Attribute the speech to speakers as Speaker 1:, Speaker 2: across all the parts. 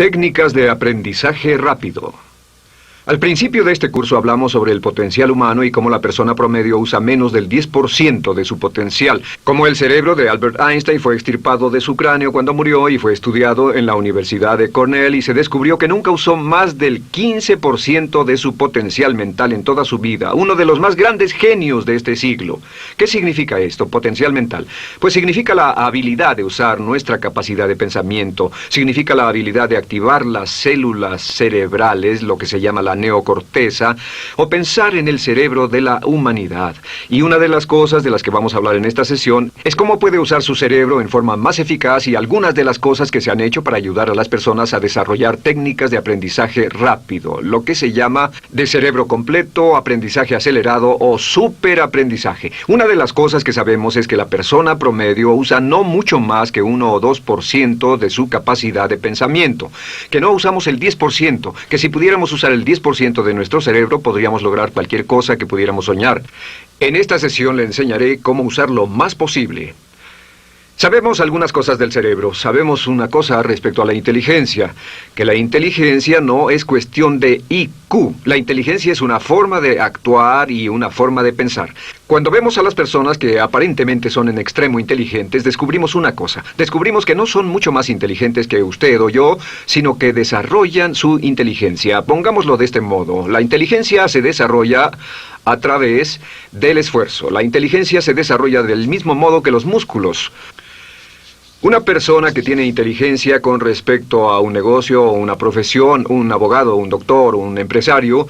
Speaker 1: Técnicas de aprendizaje rápido. Al principio de este curso hablamos sobre el potencial humano y cómo la persona promedio usa menos del 10% de su potencial. Como el cerebro de Albert Einstein fue extirpado de su cráneo cuando murió y fue estudiado en la Universidad de Cornell y se descubrió que nunca usó más del 15% de su potencial mental en toda su vida. Uno de los más grandes genios de este siglo. ¿Qué significa esto, potencial mental? Pues significa la habilidad de usar nuestra capacidad de pensamiento. Significa la habilidad de activar las células cerebrales, lo que se llama la neocorteza, o pensar en el cerebro de la humanidad. Y una de las cosas de las que vamos a hablar en esta sesión es cómo puede usar su cerebro en forma más eficaz y algunas de las cosas que se han hecho para ayudar a las personas a desarrollar técnicas de aprendizaje rápido, lo que se llama de cerebro completo, aprendizaje acelerado o superaprendizaje. Una de las cosas que sabemos es que la persona promedio usa no mucho más que 1 o 2% de su capacidad de pensamiento, que no usamos el 10%, que si pudiéramos usar el 10% de nuestro cerebro podríamos lograr cualquier cosa que pudiéramos soñar. En esta sesión le enseñaré cómo usar lo más posible. Sabemos algunas cosas del cerebro. Sabemos una cosa respecto a la inteligencia, que la inteligencia no es cuestión de IQ. La inteligencia es una forma de actuar y una forma de pensar. Cuando vemos a las personas que aparentemente son en extremo inteligentes, descubrimos una cosa. Descubrimos que no son mucho más inteligentes que usted o yo, sino que desarrollan su inteligencia. Pongámoslo de este modo. La inteligencia se desarrolla a través del esfuerzo. La inteligencia se desarrolla del mismo modo que los músculos. Una persona que tiene inteligencia con respecto a un negocio o una profesión, un abogado, un doctor, un empresario,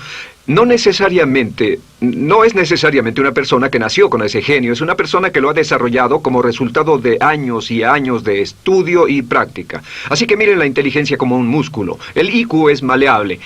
Speaker 1: no es necesariamente una persona que nació con ese genio, es una persona que lo ha desarrollado como resultado de años y años de estudio y práctica. Así que miren la inteligencia como un músculo. El IQ es maleable.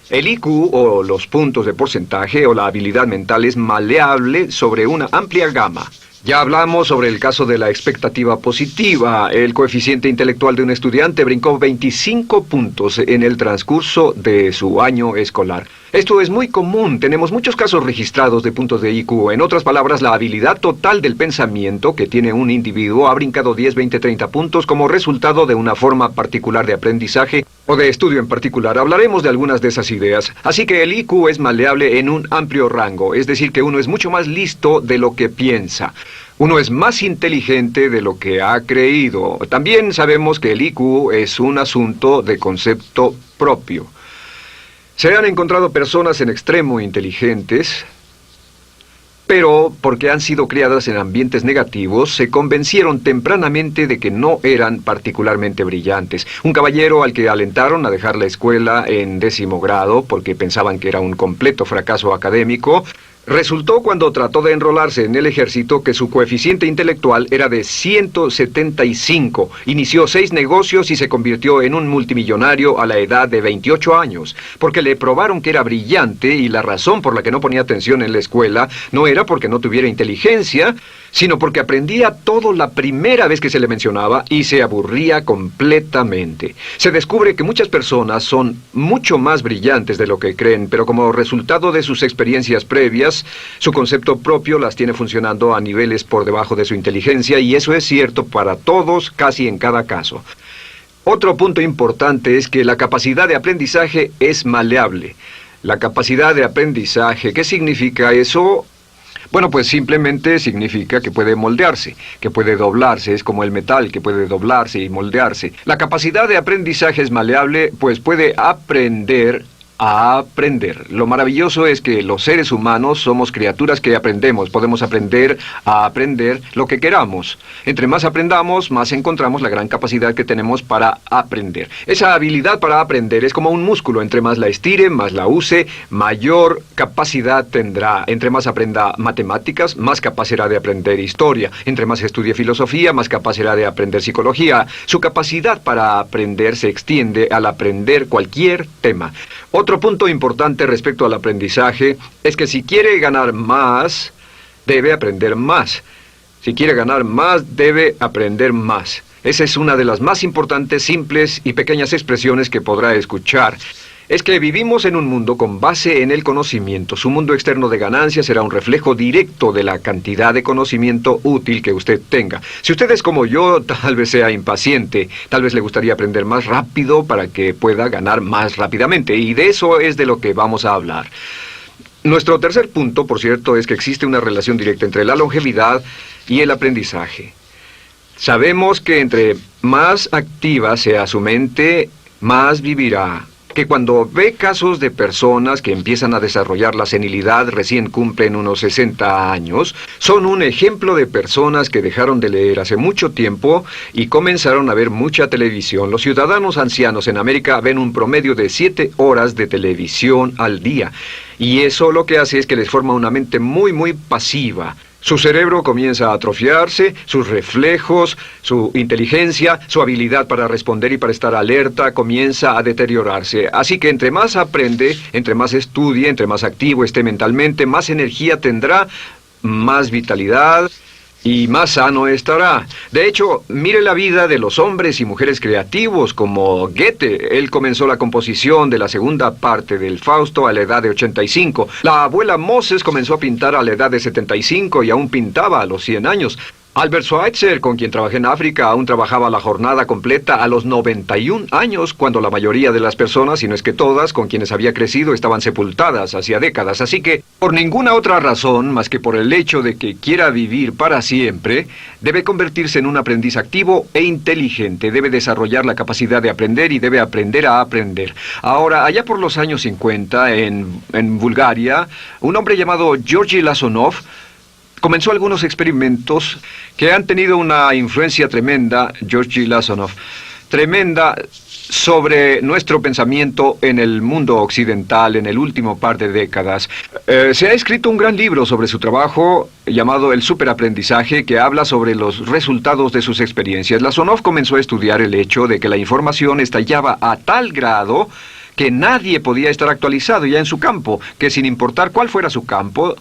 Speaker 1: El IQ, o los puntos de porcentaje, o la habilidad mental, es maleable sobre una amplia gama. Ya hablamos sobre el caso de la expectativa positiva. El coeficiente intelectual de un estudiante brincó 25 puntos en el transcurso de su año escolar. Esto es muy común. Tenemos muchos casos registrados de puntos de IQ. En otras palabras, la habilidad total del pensamiento que tiene un individuo ha brincado 10, 20, 30 puntos como resultado de una forma particular de aprendizaje o de estudio en particular. Hablaremos de algunas de esas ideas. Así que el IQ es maleable en un amplio rango, es decir, que uno es mucho más listo de lo que piensa. Uno es más inteligente de lo que ha creído. También sabemos que el IQ es un asunto de concepto propio. Se han encontrado personas en extremo inteligentes, pero porque han sido criadas en ambientes negativos, se convencieron tempranamente de que no eran particularmente brillantes. Un caballero al que alentaron a dejar la escuela en 10º grado porque pensaban que era un completo fracaso académico, resultó cuando trató de enrolarse en el ejército que su coeficiente intelectual era de 175. Inició 6 negocios y se convirtió en un multimillonario a la edad de 28 años, porque le probaron que era brillante y la razón por la que no ponía atención en la escuela no era porque no tuviera inteligencia, sino porque aprendía todo la primera vez que se le mencionaba y se aburría completamente. Se descubre que muchas personas son mucho más brillantes de lo que creen, pero como resultado de sus experiencias previas, su concepto propio las tiene funcionando a niveles por debajo de su inteligencia, y eso es cierto para todos, casi en cada caso. Otro punto importante es que la capacidad de aprendizaje es maleable. La capacidad de aprendizaje, ¿qué significa eso? Bueno, pues simplemente significa que puede moldearse, que puede doblarse, es como el metal que puede doblarse y moldearse. La capacidad de aprendizaje es maleable, pues puede aprender a aprender. Lo maravilloso es que los seres humanos somos criaturas que aprendemos. Podemos aprender a aprender lo que queramos. Entre más aprendamos, más encontramos la gran capacidad que tenemos para aprender. Esa habilidad para aprender es como un músculo. Entre más la estire, más la use, mayor capacidad tendrá. Entre más aprenda matemáticas, más capaz será de aprender historia. Entre más estudie filosofía, más capaz será de aprender psicología. Su capacidad para aprender se extiende al aprender cualquier tema. Otro punto importante respecto al aprendizaje es que si quiere ganar más, debe aprender más. Si quiere ganar más, debe aprender más. Esa es una de las más importantes, simples y pequeñas expresiones que podrá escuchar. es que vivimos en un mundo con base en el conocimiento. Su mundo externo de ganancia será un reflejo directo de la cantidad de conocimiento útil que usted tenga. Si usted es como yo, tal vez sea impaciente, tal vez le gustaría aprender más rápido para que pueda ganar más rápidamente, y de eso es de lo que vamos a hablar. Nuestro tercer punto, por cierto, es que existe una relación directa entre la longevidad y el aprendizaje. Sabemos que entre más activa sea su mente, más vivirá. Que cuando ve casos de personas que empiezan a desarrollar la senilidad, recién cumplen unos 60 años, son un ejemplo de personas que dejaron de leer hace mucho tiempo y comenzaron a ver mucha televisión. Los ciudadanos ancianos en América ven un promedio de 7 horas de televisión al día. Y eso lo que hace es que les forma una mente muy, muy pasiva. Su cerebro comienza a atrofiarse, sus reflejos, su inteligencia, su habilidad para responder y para estar alerta comienza a deteriorarse. Así que entre más aprende, entre más estudie, entre más activo esté mentalmente, más energía tendrá, más vitalidad y más sano estará. De hecho, mire la vida de los hombres y mujeres creativos como Goethe. Él comenzó la composición de la segunda parte del Fausto a la edad de 85. La abuela Moses comenzó a pintar a la edad de 75 y aún pintaba a los 100 años. Albert Schweitzer, con quien trabajé en África, aún trabajaba la jornada completa a los 91 años, cuando la mayoría de las personas, si no es que todas, con quienes había crecido, estaban sepultadas hacía décadas. Así que, por ninguna otra razón, más que por el hecho de que quiera vivir para siempre, debe convertirse en un aprendiz activo e inteligente. Debe desarrollar la capacidad de aprender y debe aprender a aprender. Ahora, allá por los años 50, en Bulgaria, un hombre llamado Georgy Lasonov comenzó algunos experimentos que han tenido una influencia tremenda, Georgy Lasonov, tremenda sobre nuestro pensamiento en el mundo occidental en el último par de décadas. Se ha escrito un gran libro sobre su trabajo llamado El Superaprendizaje, que habla sobre los resultados de sus experiencias. Lasonov comenzó a estudiar el hecho de que la información estallaba a tal grado que nadie podía estar actualizado ya en su campo, que sin importar cuál fuera su campo,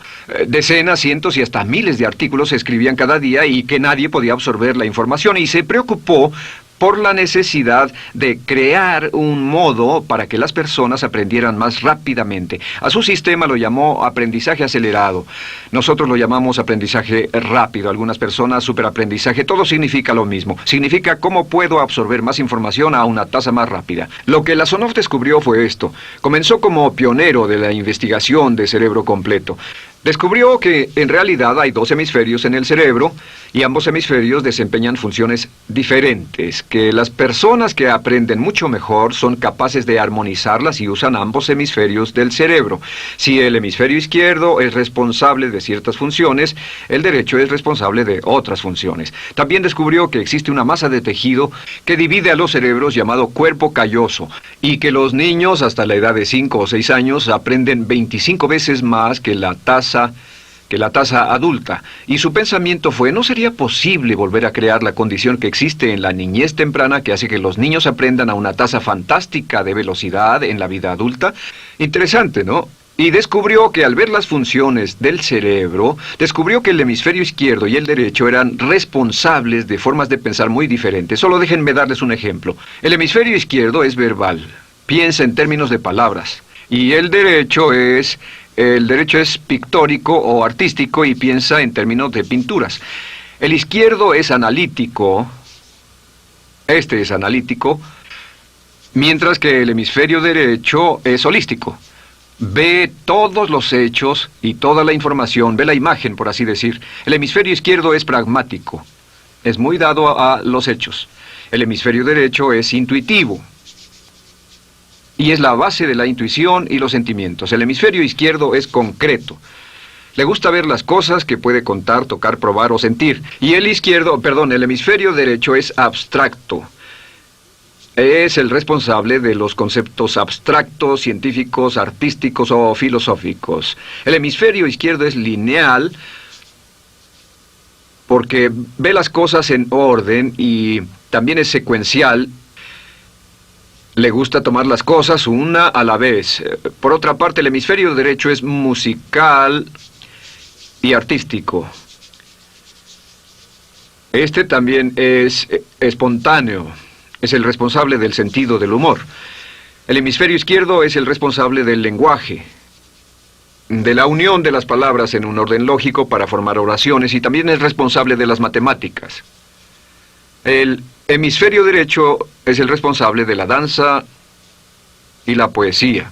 Speaker 1: decenas, cientos y hasta miles de artículos se escribían cada día y que nadie podía absorber la información, y se preocupó por la necesidad de crear un modo para que las personas aprendieran más rápidamente. A su sistema lo llamó aprendizaje acelerado. Nosotros lo llamamos aprendizaje rápido. Algunas personas superaprendizaje. Todo significa lo mismo. Significa cómo puedo absorber más información a una tasa más rápida. Lo que Lasonov descubrió fue esto. Comenzó como pionero de la investigación de cerebro completo. Descubrió que en realidad hay 2 hemisferios en el cerebro y ambos hemisferios desempeñan funciones diferentes, que las personas que aprenden mucho mejor son capaces de armonizarlas y usan ambos hemisferios del cerebro. Si el hemisferio izquierdo es responsable de ciertas funciones, el derecho es responsable de otras funciones. También descubrió que existe una masa de tejido que divide a los cerebros llamado cuerpo calloso, y que los niños hasta la edad de 5 o 6 años aprenden 25 veces más que la tasa adulta. Y su pensamiento fue: ¿no sería posible volver a crear la condición que existe en la niñez temprana que hace que los niños aprendan a una tasa fantástica de velocidad en la vida adulta? Interesante, ¿no? Y descubrió que al ver las funciones del cerebro, descubrió que el hemisferio izquierdo y el derecho eran responsables de formas de pensar muy diferentes. Solo déjenme darles un ejemplo. El hemisferio izquierdo es verbal, piensa en términos de palabras, y el derecho es pictórico o artístico y piensa en términos de pinturas. El izquierdo es analítico, este es analítico, mientras que el hemisferio derecho es holístico. Ve todos los hechos y toda la información, ve la imagen, por así decir. El hemisferio izquierdo es pragmático, es muy dado a los hechos. El hemisferio derecho es intuitivo, y es la base de la intuición y los sentimientos. El hemisferio izquierdo es concreto. Le gusta ver las cosas que puede contar, tocar, probar o sentir. Y el hemisferio derecho es abstracto. Es el responsable de los conceptos abstractos, científicos, artísticos o filosóficos. El hemisferio izquierdo es lineal porque ve las cosas en orden y también es secuencial. Le gusta tomar las cosas una a la vez. Por otra parte, el hemisferio derecho es musical y artístico. Este también es espontáneo. Es el responsable del sentido del humor. El hemisferio izquierdo es el responsable del lenguaje, de la unión de las palabras en un orden lógico para formar oraciones, y también es responsable de las matemáticas. El hemisferio derecho es el responsable de la danza y la poesía.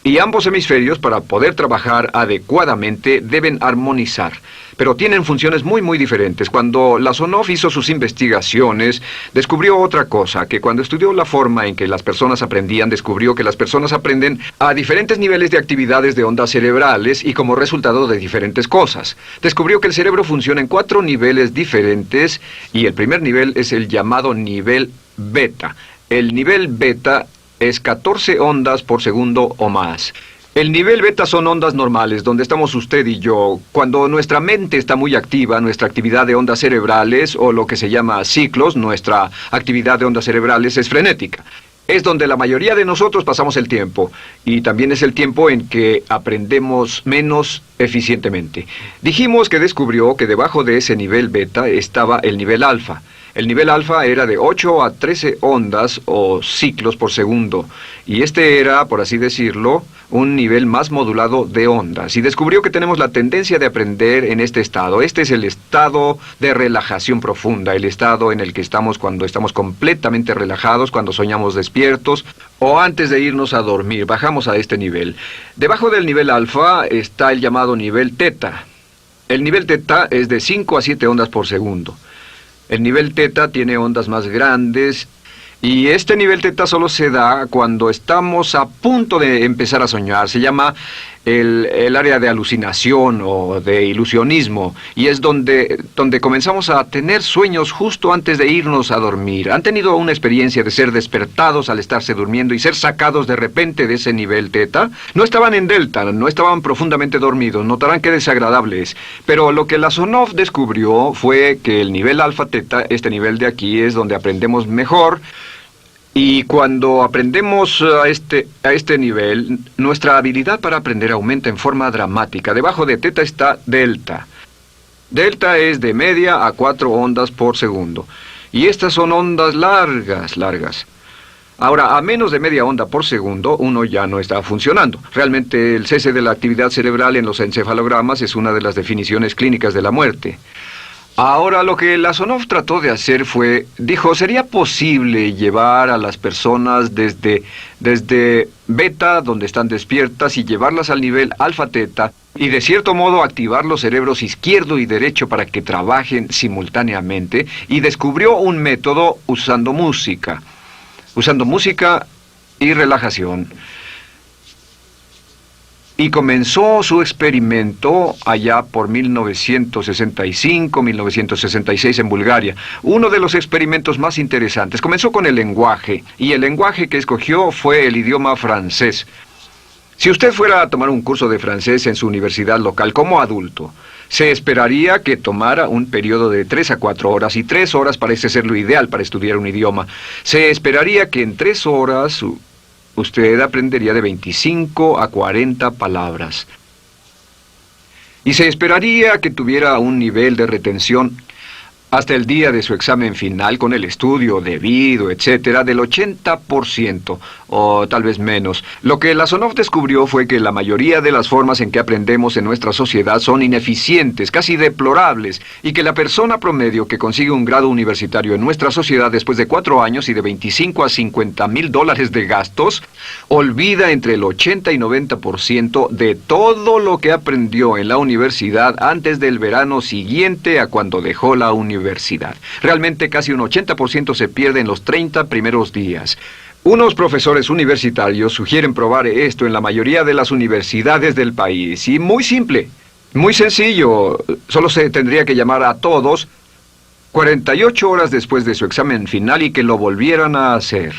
Speaker 1: Y ambos hemisferios, para poder trabajar adecuadamente, deben armonizar. Pero tienen funciones muy diferentes. Cuando Lasonov hizo sus investigaciones, descubrió otra cosa, que cuando estudió la forma en que las personas aprendían, descubrió que las personas aprenden a diferentes niveles de actividades de ondas cerebrales y como resultado de diferentes cosas. Descubrió que el cerebro funciona en 4 niveles diferentes, y el primer nivel es el llamado nivel beta. El nivel beta es 14 ondas por segundo o más. El nivel beta son ondas normales, donde estamos usted y yo. Cuando nuestra mente está muy activa, nuestra actividad de ondas cerebrales, o lo que se llama ciclos, nuestra actividad de ondas cerebrales es frenética. Es donde la mayoría de nosotros pasamos el tiempo, y también es el tiempo en que aprendemos menos eficientemente. Dijimos que descubrió que debajo de ese nivel beta estaba el nivel alfa. El nivel alfa era de 8 a 13 ondas o ciclos por segundo, y este era, por así decirlo, un nivel más modulado de ondas. Y descubrió que tenemos la tendencia de aprender en este estado. Este es el estado de relajación profunda, el estado en el que estamos cuando estamos completamente relajados, cuando soñamos despiertos, o antes de irnos a dormir. Bajamos a este nivel. Debajo del nivel alfa está el llamado nivel teta. El nivel teta es de 5 a 7 ondas por segundo. El nivel teta tiene ondas más grandes, y este nivel teta solo se da cuando estamos a punto de empezar a soñar. Se llama el área de alucinación o de ilusionismo, y es donde comenzamos a tener sueños justo antes de irnos a dormir. ¿Han tenido una experiencia de ser despertados al estarse durmiendo y ser sacados de repente de ese nivel teta? No estaban en delta, no estaban profundamente dormidos. Notarán qué desagradable es. Pero lo que Lasonov descubrió fue que el nivel alfa teta, este nivel de aquí, es donde aprendemos mejor. Y cuando aprendemos a este nivel, nuestra habilidad para aprender aumenta en forma dramática. Debajo de teta está delta. Delta es de media a 4 ondas por segundo. Y estas son ondas largas. Ahora, a menos de media onda por segundo, uno ya no está funcionando. Realmente, el cese de la actividad cerebral en los encefalogramas es una de las definiciones clínicas de la muerte. Ahora, lo que Lasonov trató de hacer fue, dijo, ¿sería posible llevar a las personas desde beta, donde están despiertas, y llevarlas al nivel alfa-teta, y de cierto modo activar los cerebros izquierdo y derecho para que trabajen simultáneamente? Y descubrió un método usando música y relajación. Y comenzó su experimento allá por 1965, 1966 en Bulgaria. Uno de los experimentos más interesantes. Comenzó con el lenguaje, y el lenguaje que escogió fue el idioma francés. Si usted fuera a tomar un curso de francés en su universidad local como adulto, se esperaría que tomara un periodo de 3 a 4 horas, y 3 horas parece ser lo ideal para estudiar un idioma. Se esperaría que en 3 horas usted aprendería de 25 a 40 palabras. Y se esperaría que tuviera un nivel de retención hasta el día de su examen final, con el estudio debido, etcétera, del 80%, o tal vez menos. Lo que Lasonov descubrió fue que la mayoría de las formas en que aprendemos en nuestra sociedad son ineficientes, casi deplorables, y que la persona promedio que consigue un grado universitario en nuestra sociedad después de 4 años y de 25 a 50 mil dólares de gastos, olvida entre el 80 y 90% de todo lo que aprendió en la universidad antes del verano siguiente a cuando dejó la universidad. Realmente casi un 80% se pierde en los 30 primeros días. Unos profesores universitarios sugieren probar esto en la mayoría de las universidades del país. Y muy simple, muy sencillo. Solo se tendría que llamar a todos 48 horas después de su examen final y que lo volvieran a hacer.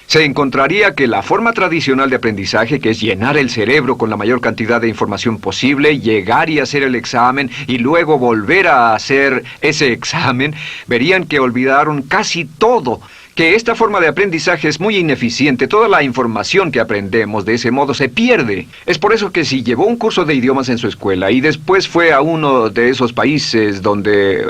Speaker 1: Se encontraría que la forma tradicional de aprendizaje, que es llenar el cerebro con la mayor cantidad de información posible, llegar y hacer el examen y luego volver a hacer ese examen, verían que olvidaron casi todo, que esta forma de aprendizaje es muy ineficiente. Toda la información que aprendemos de ese modo se pierde. Es por eso que si llevó un curso de idiomas en su escuela y después fue a uno de esos países donde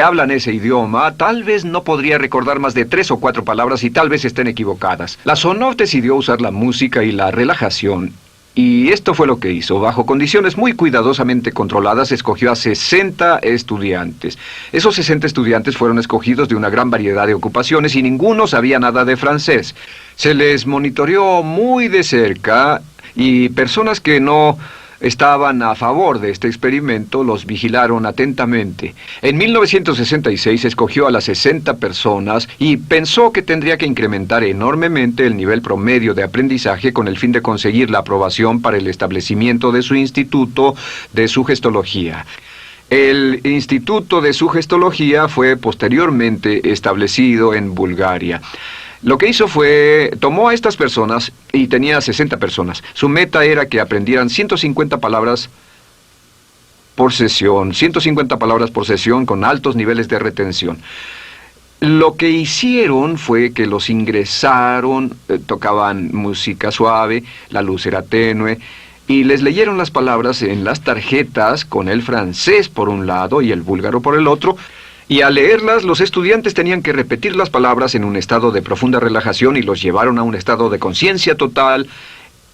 Speaker 1: hablan ese idioma, tal vez no podría recordar más de 3 o 4 palabras y tal vez estén equivocadas. La Sonov decidió usar la música y la relajación. Y esto fue lo que hizo. Bajo condiciones muy cuidadosamente controladas, escogió a 60 estudiantes. Esos 60 estudiantes fueron escogidos de una gran variedad de ocupaciones y ninguno sabía nada de francés. Se les monitoreó muy de cerca y personas que no estaban a favor de este experimento los vigilaron atentamente. En 1966 escogió a las 60 personas y pensó que tendría que incrementar enormemente el nivel promedio de aprendizaje con el fin de conseguir la aprobación para el establecimiento de su instituto de sugestología. El Instituto de Sugestología fue posteriormente establecido en Bulgaria. Lo que hizo fue, tomó a estas personas, y tenía 60 personas. Su meta era que aprendieran 150 palabras por sesión, 150 palabras por sesión con altos niveles de retención. Lo que hicieron fue que los ingresaron, tocaban música suave, la luz era tenue, y les leyeron las palabras en las tarjetas con el francés por un lado y el búlgaro por el otro. Y al leerlas, los estudiantes tenían que repetir las palabras en un estado de profunda relajación y los llevaron a un estado de conciencia total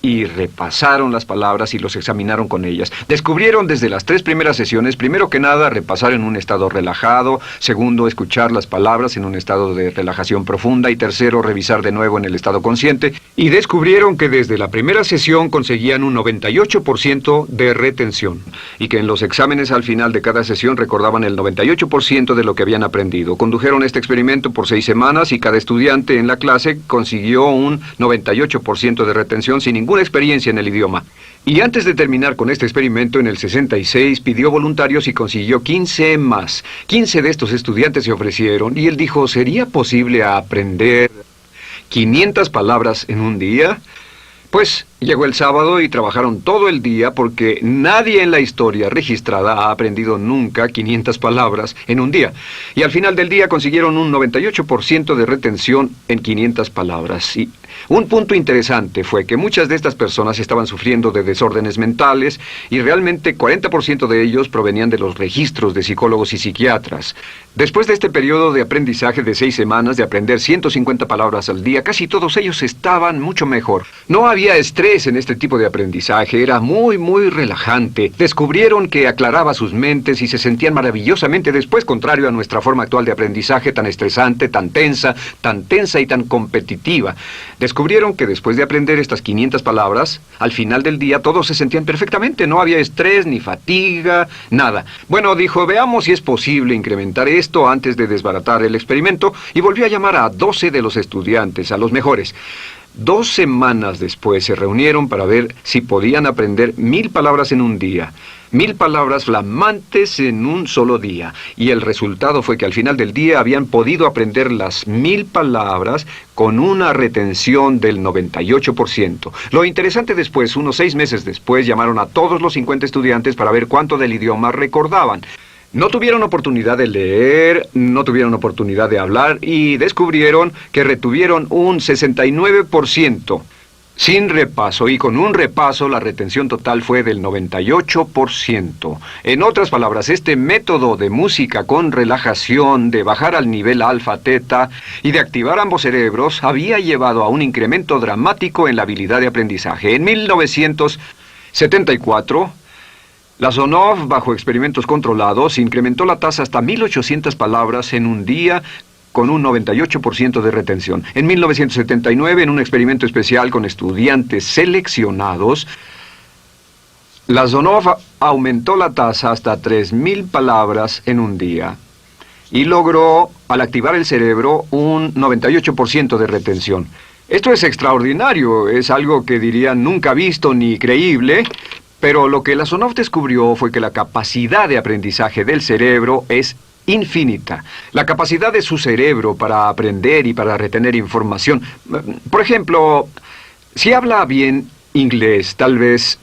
Speaker 1: y repasaron las palabras y los examinaron con ellas. Descubrieron desde las 3 primeras sesiones, primero que nada, repasar en un estado relajado, segundo, escuchar las palabras en un estado de relajación profunda y tercero, revisar de nuevo en el estado consciente. Y descubrieron que desde la primera sesión conseguían un 98% de retención y que en los exámenes al final de cada sesión recordaban el 98% de lo que habían aprendido. Condujeron este experimento por 6 semanas y cada estudiante en la clase consiguió un 98% de retención sin ninguna experiencia en el idioma. Y antes de terminar con este experimento, en el 66 pidió voluntarios y consiguió 15 más. 15 de estos estudiantes se ofrecieron y él dijo, ¿sería posible aprender 500 palabras en un día? Pues llegó el sábado y trabajaron todo el día porque nadie en la historia registrada ha aprendido nunca 500 palabras en un día. Y al final del día consiguieron un 98% de retención en 500 palabras. Y un punto interesante fue que muchas de estas personas estaban sufriendo de desórdenes mentales y realmente 40% de ellos provenían de los registros de psicólogos y psiquiatras. Después de este periodo de aprendizaje de 6 semanas de aprender 150 palabras al día, casi todos ellos estaban mucho mejor. No había estrés en este tipo de aprendizaje, era muy relajante. Descubrieron que aclaraba sus mentes y se sentían maravillosamente después, contrario a nuestra forma actual de aprendizaje tan estresante, tan tensa y tan competitiva. Descubrieron que después de aprender estas 500 palabras, al final del día todos se sentían perfectamente, no había estrés ni fatiga, nada. Bueno, dijo, veamos si es posible incrementar esto antes de desbaratar el experimento, y volvió a llamar a 12 de los estudiantes, a los mejores. 2 semanas después se reunieron para ver si podían aprender 1000 palabras en un día. 1000 palabras flamantes en un solo día. Y el resultado fue que al final del día habían podido aprender las 1000 palabras con una retención del 98%. Lo interesante después, unos 6 meses después, llamaron a todos los 50 estudiantes para ver cuánto del idioma recordaban. No tuvieron oportunidad de leer, no tuvieron oportunidad de hablar y descubrieron que retuvieron un 69%. Sin repaso, y con un repaso la retención total fue del 98%. En otras palabras, este método de música con relajación, de bajar al nivel alfa-teta y de activar ambos cerebros, había llevado a un incremento dramático en la habilidad de aprendizaje. En 1974... la Sonov, bajo experimentos controlados, incrementó la tasa hasta 1800 palabras en un día con un 98% de retención. En 1979, en un experimento especial con estudiantes seleccionados, la Sonov aumentó la tasa hasta 3000 palabras en un día y logró, al activar el cerebro, un 98% de retención. Esto es extraordinario, es algo que dirían nunca visto ni creíble. Pero lo que la Sonov descubrió fue que la capacidad de aprendizaje del cerebro es infinita. La capacidad de su cerebro para aprender y para retener información. Por ejemplo, si habla bien inglés, tal vez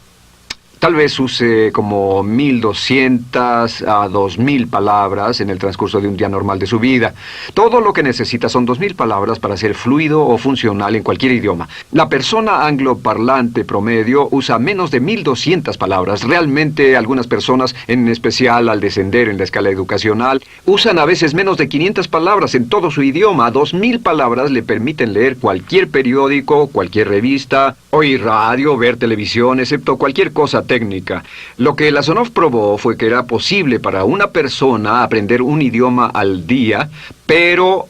Speaker 1: Tal vez use como 1.200 a 2.000 palabras en el transcurso de un día normal de su vida. Todo lo que necesita son 2.000 palabras para ser fluido o funcional en cualquier idioma. La persona angloparlante promedio usa menos de 1.200 palabras. Realmente algunas personas, en especial al descender en la escala educacional, usan a veces menos de 500 palabras en todo su idioma. 2.000 palabras le permiten leer cualquier periódico, cualquier revista, oír radio, ver televisión, excepto cualquier cosa técnica. Lo que Lasonov probó fue que era posible para una persona aprender un idioma al día, pero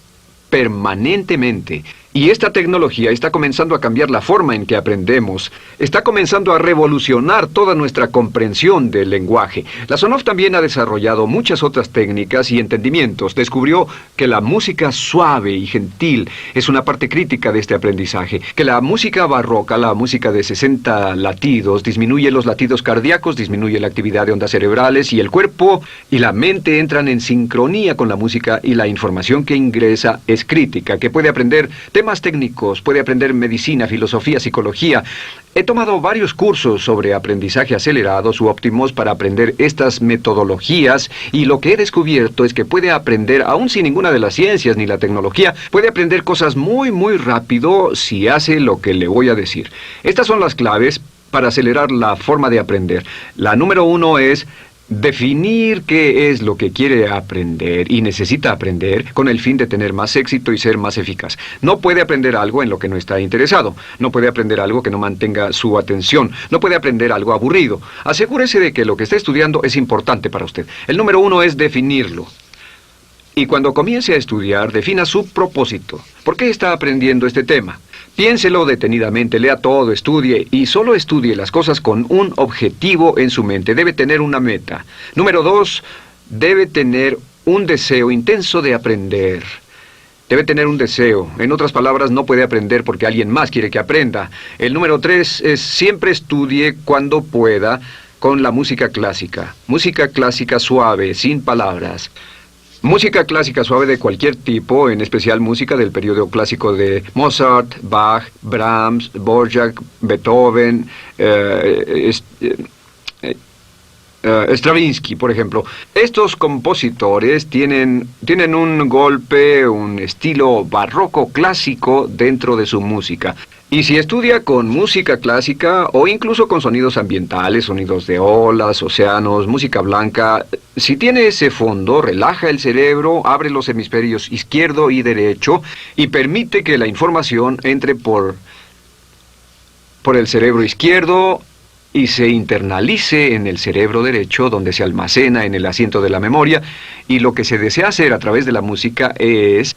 Speaker 1: permanentemente. Y esta tecnología está comenzando a cambiar la forma en que aprendemos. Está comenzando a revolucionar toda nuestra comprensión del lenguaje. Lasonov también ha desarrollado muchas otras técnicas y entendimientos. Descubrió que la música suave y gentil es una parte crítica de este aprendizaje. Que la música barroca, la música de 60 latidos, disminuye los latidos cardíacos, disminuye la actividad de ondas cerebrales y el cuerpo y la mente entran en sincronía con la música y la información que ingresa es crítica, que puede aprender temas técnicos, puede aprender medicina, filosofía, psicología. He tomado varios cursos sobre aprendizaje acelerado, su óptimos, para aprender estas metodologías, y lo que he descubierto es que puede aprender, aún sin ninguna de las ciencias ni la tecnología, puede aprender cosas muy, muy rápido si hace lo que le voy a decir. Estas son las claves para acelerar la forma de aprender. La número 1 es definir qué es lo que quiere aprender y necesita aprender con el fin de tener más éxito y ser más eficaz. No puede aprender algo en lo que no está interesado. No puede aprender algo que no mantenga su atención. No puede aprender algo aburrido. Asegúrese de que lo que está estudiando es importante para usted. El número 1 es definirlo. Y cuando comience a estudiar, defina su propósito. ¿Por qué está aprendiendo este tema? Piénselo detenidamente, lea todo, estudie y solo estudie las cosas con un objetivo en su mente. Debe tener una meta. Número 2, debe tener un deseo intenso de aprender. Debe tener un deseo. En otras palabras, no puede aprender porque alguien más quiere que aprenda. El número 3 es siempre estudie cuando pueda con la música clásica. Música clásica suave, sin palabras. Música clásica suave de cualquier tipo, en especial música del periodo clásico de Mozart, Bach, Brahms, Dvorak, Beethoven, Stravinsky, por ejemplo. Estos compositores tienen un golpe, un estilo barroco clásico dentro de su música. Y si estudia con música clásica o incluso con sonidos ambientales, sonidos de olas, océanos, música blanca, si tiene ese fondo, relaja el cerebro, abre los hemisferios izquierdo y derecho y permite que la información entre por el cerebro izquierdo y se internalice en el cerebro derecho, donde se almacena en el asiento de la memoria. Y lo que se desea hacer a través de la música es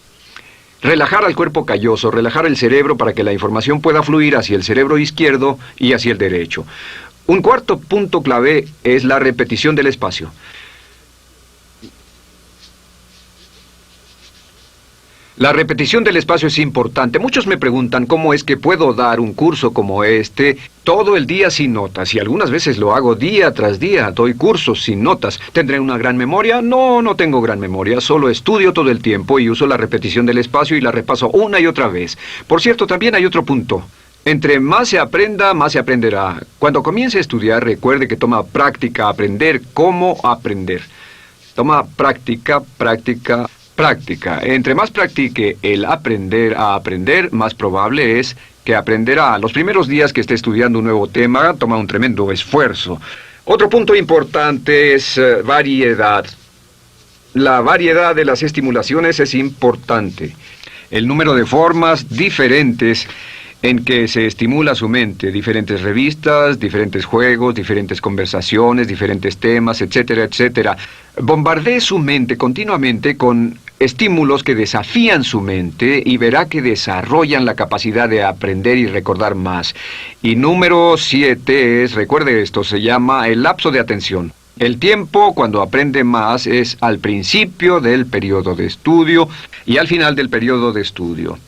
Speaker 1: relajar al cuerpo calloso, relajar el cerebro para que la información pueda fluir hacia el cerebro izquierdo y hacia el derecho. Un cuarto punto clave es la repetición del espacio. La repetición del espacio es importante. Muchos me preguntan cómo es que puedo dar un curso como este todo el día sin notas. Y algunas veces lo hago día tras día. Doy cursos sin notas. ¿Tendré una gran memoria? No, no tengo gran memoria. Solo estudio todo el tiempo y uso la repetición del espacio y la repaso una y otra vez. Por cierto, también hay otro punto. Entre más se aprenda, más se aprenderá. Cuando comience a estudiar, recuerde que toma práctica aprender cómo aprender. Toma práctica, práctica, práctica. Entre más practique el aprender a aprender, más probable es que aprenderá. Los primeros días que esté estudiando un nuevo tema, toma un tremendo esfuerzo. Otro punto importante es variedad. La variedad de las estimulaciones es importante. El número de formas diferentes en que se estimula su mente, diferentes revistas, diferentes juegos, diferentes conversaciones, diferentes temas, etcétera, etcétera. Bombardee su mente continuamente con estímulos que desafían su mente y verá que desarrollan la capacidad de aprender y recordar más. Y número 7 es, recuerde esto, se llama el lapso de atención. El tiempo, cuando aprende más, es al principio del periodo de estudio y al final del periodo de estudio.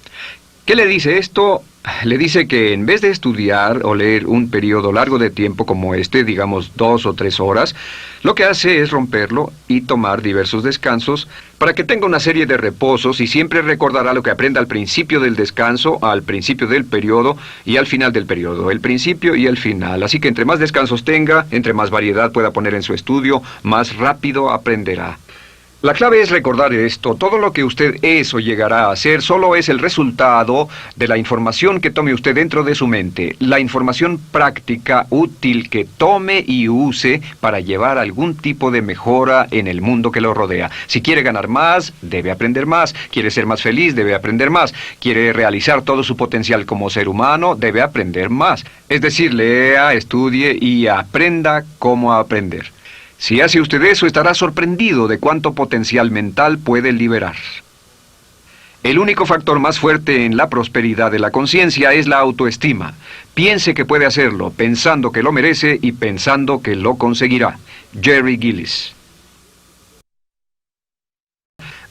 Speaker 1: ¿Qué le dice esto? Le dice que en vez de estudiar o leer un periodo largo de tiempo como este, digamos 2 o 3 horas, lo que hace es romperlo y tomar diversos descansos para que tenga una serie de reposos y siempre recordará lo que aprenda al principio del descanso, al principio del periodo y al final del periodo, el principio y el final. Así que entre más descansos tenga, entre más variedad pueda poner en su estudio, más rápido aprenderá. La clave es recordar esto. Todo lo que usted es o llegará a ser solo es el resultado de la información que tome usted dentro de su mente. La información práctica, útil, que tome y use para llevar algún tipo de mejora en el mundo que lo rodea. Si quiere ganar más, debe aprender más. Quiere ser más feliz, debe aprender más. Quiere realizar todo su potencial como ser humano, debe aprender más. Es decir, lea, estudie y aprenda cómo aprender. Si hace usted eso, estará sorprendido de cuánto potencial mental puede liberar. El único factor más fuerte en la prosperidad de la conciencia es la autoestima. Piense que puede hacerlo, pensando que lo merece y pensando que lo conseguirá. Jerry Gillis.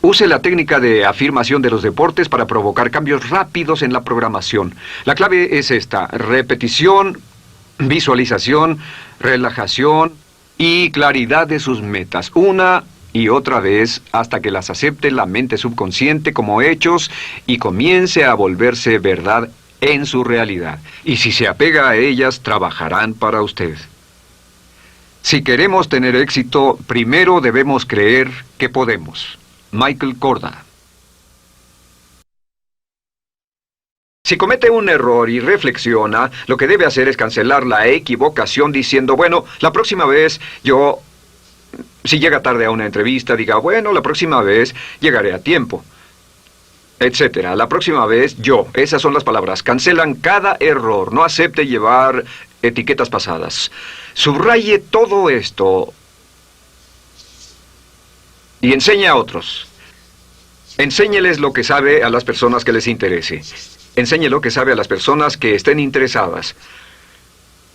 Speaker 1: Use la técnica de afirmación de los deportes para provocar cambios rápidos en la programación. La clave es esta: repetición, visualización, relajación y claridad de sus metas, una y otra vez, hasta que las acepte la mente subconsciente como hechos y comience a volverse verdad en su realidad. Y si se apega a ellas, trabajarán para usted. Si queremos tener éxito, primero debemos creer que podemos. Michael Korda. Si comete un error y reflexiona, lo que debe hacer es cancelar la equivocación diciendo, bueno, la próxima vez si llega tarde a una entrevista, diga, bueno, la próxima vez llegaré a tiempo, etcétera. La próxima vez esas son las palabras. Cancelan cada error, no acepte llevar etiquetas pasadas. Subraye todo esto y enseñe a otros. Enséñeles lo que sabe a las personas que les interese. Enseñe lo que sabe a las personas que estén interesadas.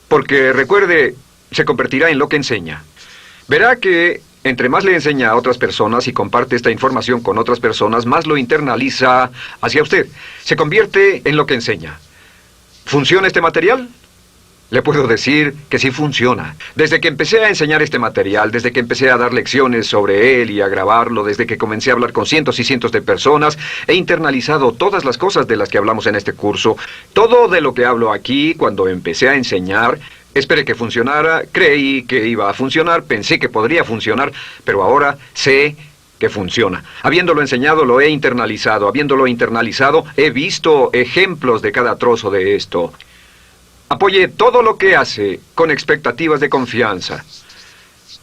Speaker 1: Porque, recuerde, se convertirá en lo que enseña. Verá que entre más le enseña a otras personas y comparte esta información con otras personas, más lo internaliza hacia usted. Se convierte en lo que enseña. ¿Funciona este material? Le puedo decir que sí funciona. Desde que empecé a enseñar este material, desde que empecé a dar lecciones sobre él y a grabarlo, desde que comencé a hablar con cientos y cientos de personas, he internalizado todas las cosas de las que hablamos en este curso. Todo de lo que hablo aquí, cuando empecé a enseñar, esperé que funcionara, creí que iba a funcionar, pensé que podría funcionar, pero ahora sé que funciona. Habiéndolo enseñado, lo he internalizado. Habiéndolo internalizado, he visto ejemplos de cada trozo de esto. Apoye todo lo que hace con expectativas de confianza.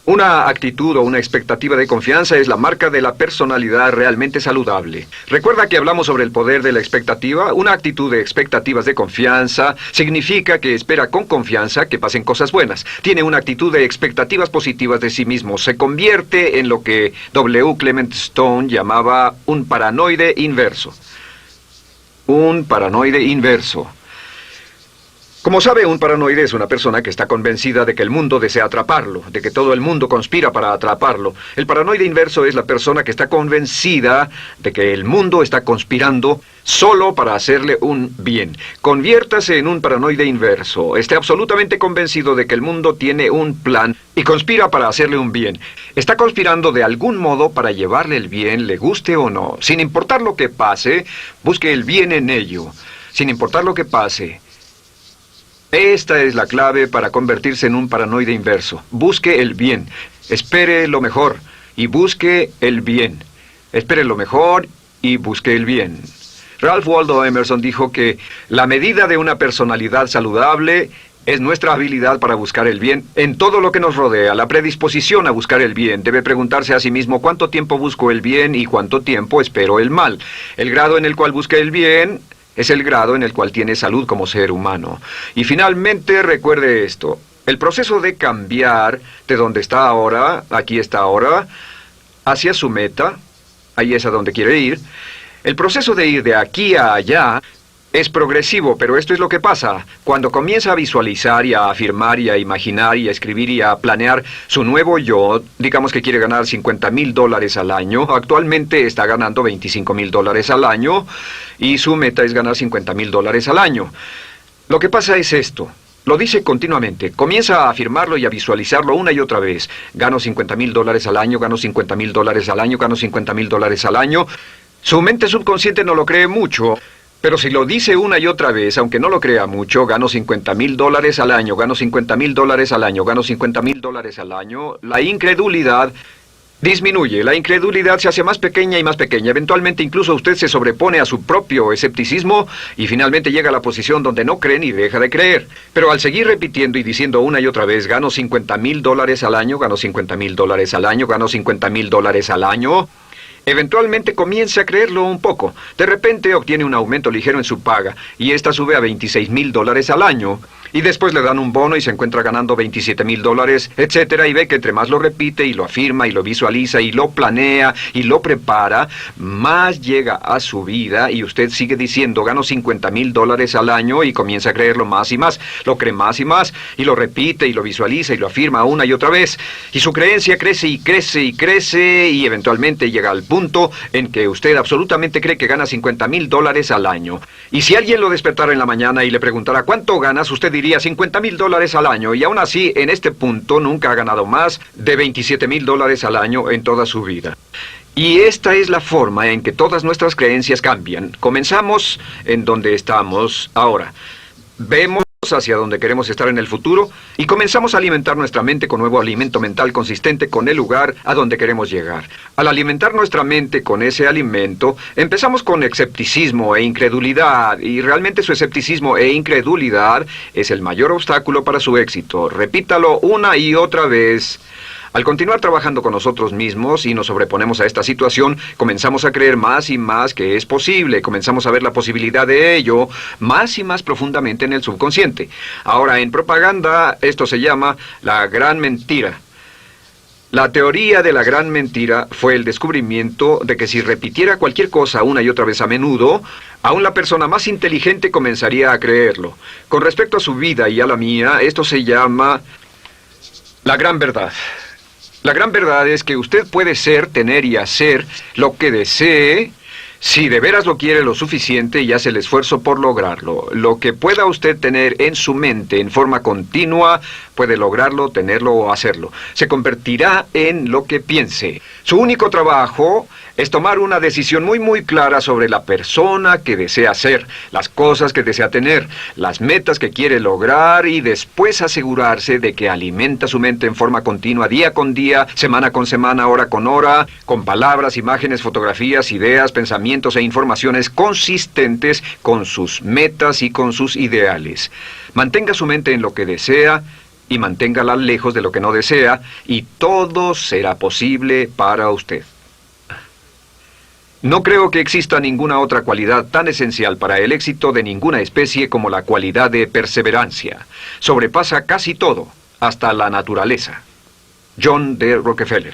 Speaker 1: Una actitud o una expectativa de confianza es la marca de la personalidad realmente saludable. ¿Recuerda que hablamos sobre el poder de la expectativa? Una actitud de expectativas de confianza significa que espera con confianza que pasen cosas buenas. Tiene una actitud de expectativas positivas de sí mismo. Se convierte en lo que W. Clement Stone llamaba un paranoide inverso. Un paranoide inverso. Como sabe, un paranoide es una persona que está convencida de que el mundo desea atraparlo, de que todo el mundo conspira para atraparlo. El paranoide inverso es la persona que está convencida de que el mundo está conspirando solo para hacerle un bien. Conviértase en un paranoide inverso. Esté absolutamente convencido de que el mundo tiene un plan y conspira para hacerle un bien. Está conspirando de algún modo para llevarle el bien, le guste o no. Sin importar lo que pase, busque el bien en ello. Sin importar lo que pase. Esta es la clave para convertirse en un paranoide inverso. Busque el bien. Espere lo mejor y busque el bien. Espere lo mejor y busque el bien. Ralph Waldo Emerson dijo que la medida de una personalidad saludable es nuestra habilidad para buscar el bien en todo lo que nos rodea. La predisposición a buscar el bien. Debe preguntarse a sí mismo cuánto tiempo busco el bien y cuánto tiempo espero el mal. El grado en el cual busque el bien es el grado en el cual tiene salud como ser humano. Y finalmente, recuerde esto. El proceso de cambiar de donde está ahora, aquí está ahora, hacia su meta, ahí es a donde quiere ir. El proceso de ir de aquí a allá Es progresivo, pero esto es lo que pasa. Cuando comienza a visualizar y a afirmar y a imaginar y a escribir y a planear su nuevo yo, digamos que quiere ganar $50,000 al año, actualmente está ganando $25,000 al año y su meta es ganar $50,000 al año. Lo que pasa es esto. Lo dice continuamente. Comienza a afirmarlo y a visualizarlo una y otra vez. Gano $50,000 al año, gano $50,000 al año, gano $50,000 al año. Su mente subconsciente no lo cree mucho. Pero si lo dice una y otra vez, aunque no lo crea mucho, gano $50,000 al año, gano $50,000 al año, gano $50,000 al año, la incredulidad disminuye. La incredulidad se hace más pequeña y más pequeña. Eventualmente incluso usted se sobrepone a su propio escepticismo y finalmente llega a la posición donde no cree ni deja de creer. Pero al seguir repitiendo y diciendo una y otra vez, gano $50,000 al año, gano $50,000 al año, gano $50,000 al año, eventualmente comienza a creerlo un poco. De repente obtiene un aumento ligero en su paga y esta sube a $26,000 al año. Y después le dan un bono y se encuentra ganando $27,000, etcétera, y ve que entre más lo repite y lo afirma y lo visualiza y lo planea y lo prepara, más llega a su vida y usted sigue diciendo, gano $50,000 al año y comienza a creerlo más y más, lo cree más y lo repite y lo visualiza y lo afirma una y otra vez. Y su creencia crece y crece y crece y eventualmente llega al punto en que usted absolutamente cree que gana $50,000 al año. Y si alguien lo despertara en la mañana y le preguntara ¿cuánto ganas?, usted diría $50,000 al año, y aún así, en este punto, nunca ha ganado más de $27,000 al año en toda su vida. Y esta es la forma en que todas nuestras creencias cambian. Comenzamos en donde estamos ahora. Vemos hacia donde queremos estar en el futuro y comenzamos a alimentar nuestra mente con nuevo alimento mental consistente con el lugar a donde queremos llegar. Al alimentar nuestra mente con ese alimento, empezamos con escepticismo e incredulidad, y realmente su escepticismo e incredulidad es el mayor obstáculo para su éxito. Repítalo una y otra vez. Al continuar trabajando con nosotros mismos y nos sobreponemos a esta situación, comenzamos a creer más y más que es posible, comenzamos a ver la posibilidad de ello más y más profundamente en el subconsciente. Ahora, en propaganda, esto se llama la gran mentira. La teoría de la gran mentira fue el descubrimiento de que si repitiera cualquier cosa una y otra vez a menudo, aún la persona más inteligente comenzaría a creerlo. Con respecto a su vida y a la mía, esto se llama la gran verdad. La gran verdad es que usted puede ser, tener y hacer lo que desee si de veras lo quiere lo suficiente y hace el esfuerzo por lograrlo. Lo que pueda usted tener en su mente en forma continua, puede lograrlo, tenerlo o hacerlo. Se convertirá en lo que piense. Su único trabajo es tomar una decisión muy clara sobre la persona que desea ser, las cosas que desea tener, las metas que quiere lograr y después asegurarse de que alimenta su mente en forma continua, día con día, semana con semana, hora con hora, con palabras, imágenes, fotografías, ideas, pensamientos e informaciones consistentes con sus metas y con sus ideales. Mantenga su mente en lo que desea y manténgala lejos de lo que no desea y todo será posible para usted. No creo que exista ninguna otra cualidad tan esencial para el éxito de ninguna especie como la cualidad de perseverancia. Sobrepasa casi todo, hasta la naturaleza. John D. Rockefeller.